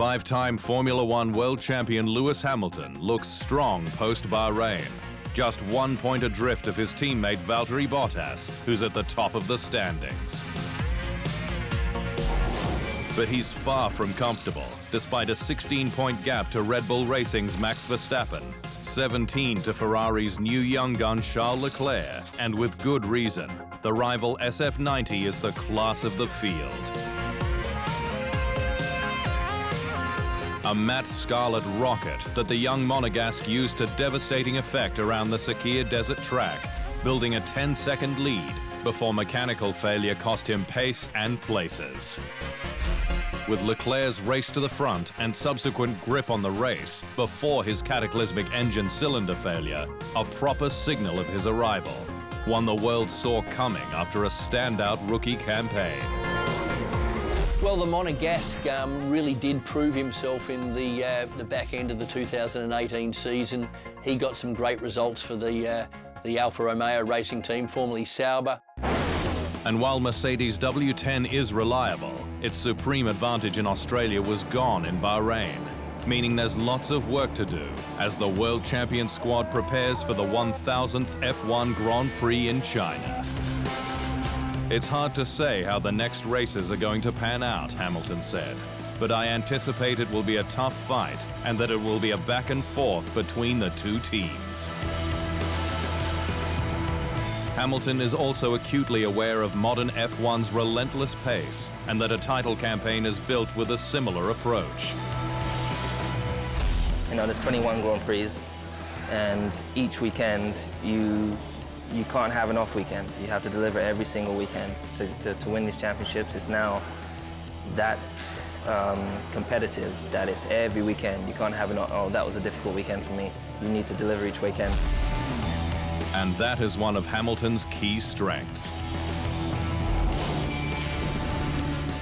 Five-time Formula One world champion Lewis Hamilton looks strong post-Bahrain. Just 1 point adrift of his teammate Valtteri Bottas, who's at the top of the standings. But he's far from comfortable, despite a 16-point gap to Red Bull Racing's Max Verstappen, 17 to Ferrari's new young gun Charles Leclerc, and with good reason. The rival SF90 is the class of the field. A matte scarlet rocket that the young Monegasque used to devastating effect around the Sakir Desert track, building a 10-second lead before mechanical failure cost him pace and places. With Leclerc's race to the front and subsequent grip on the race before his cataclysmic engine cylinder failure, a proper signal of his arrival, one the world saw coming after a standout rookie campaign. Well, the Monegasque really did prove himself in the back end of the 2018 season. He got some great results for the Alfa Romeo racing team, formerly Sauber. And while Mercedes W10 is reliable, its supreme advantage in Australia was gone in Bahrain, meaning there's lots of work to do as the world champion squad prepares for the 1000th F1 Grand Prix in China. It's hard to say how the next races are going to pan out, Hamilton said, but I anticipate it will be a tough fight and that it will be a back and forth between the two teams. Hamilton is also acutely aware of modern F1's relentless pace and that a title campaign is built with a similar approach. You know, there's 21 Grand Prix, and each weekend you can't have an off weekend. You have to deliver every single weekend to win these championships. It's now that competitive that it's every weekend. You can't have oh, that was a difficult weekend for me. You need to deliver each weekend. And that is one of Hamilton's key strengths.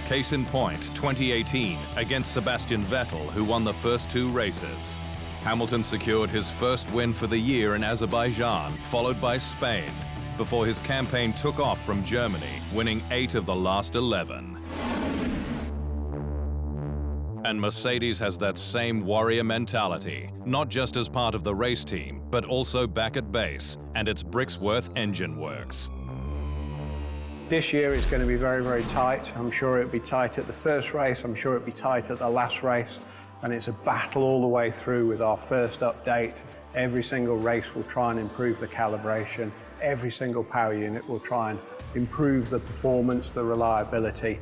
Case in point, 2018 against Sebastian Vettel, who won the first two races. Hamilton secured his first win for the year in Azerbaijan, followed by Spain, before his campaign took off from Germany, winning 8 of the last 11. And Mercedes has that same warrior mentality, not just as part of the race team, but also back at base, and its Brixworth engine works. This year it's going to be very, very tight. I'm sure it'll be tight at the first race, I'm sure it'll be tight at the last race, and it's a battle all the way through with our first update. Every single race will try and improve the calibration. Every single power unit will try and improve the performance, the reliability.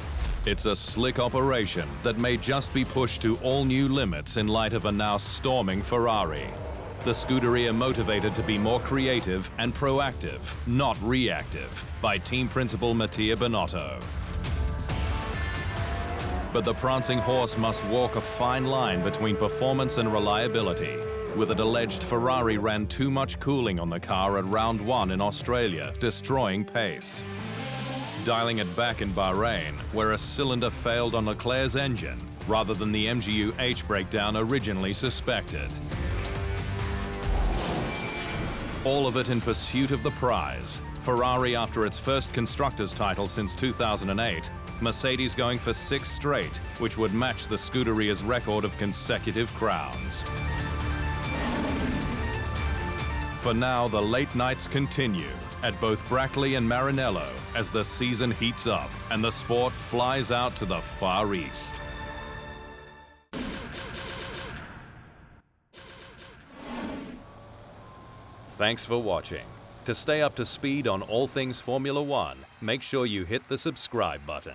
It's a slick operation that may just be pushed to all new limits in light of a now storming Ferrari. The Scuderia motivated to be more creative and proactive, not reactive, by team principal Mattia Binotto. But the prancing horse must walk a fine line between performance and reliability, with it alleged Ferrari ran too much cooling on the car at round 1 in Australia, destroying pace. Dialing it back in Bahrain, where a cylinder failed on Leclerc's engine, rather than the MGU-H breakdown originally suspected. All of it in pursuit of the prize. Ferrari after its first Constructors' title since 2008, Mercedes going for 6 straight, which would match the Scuderia's record of consecutive crowns. For now, the late nights continue at both Brackley and Maranello as the season heats up and the sport flies out to the Far East. Thanks for watching. To stay up to speed on all things Formula One, make sure you hit the subscribe button.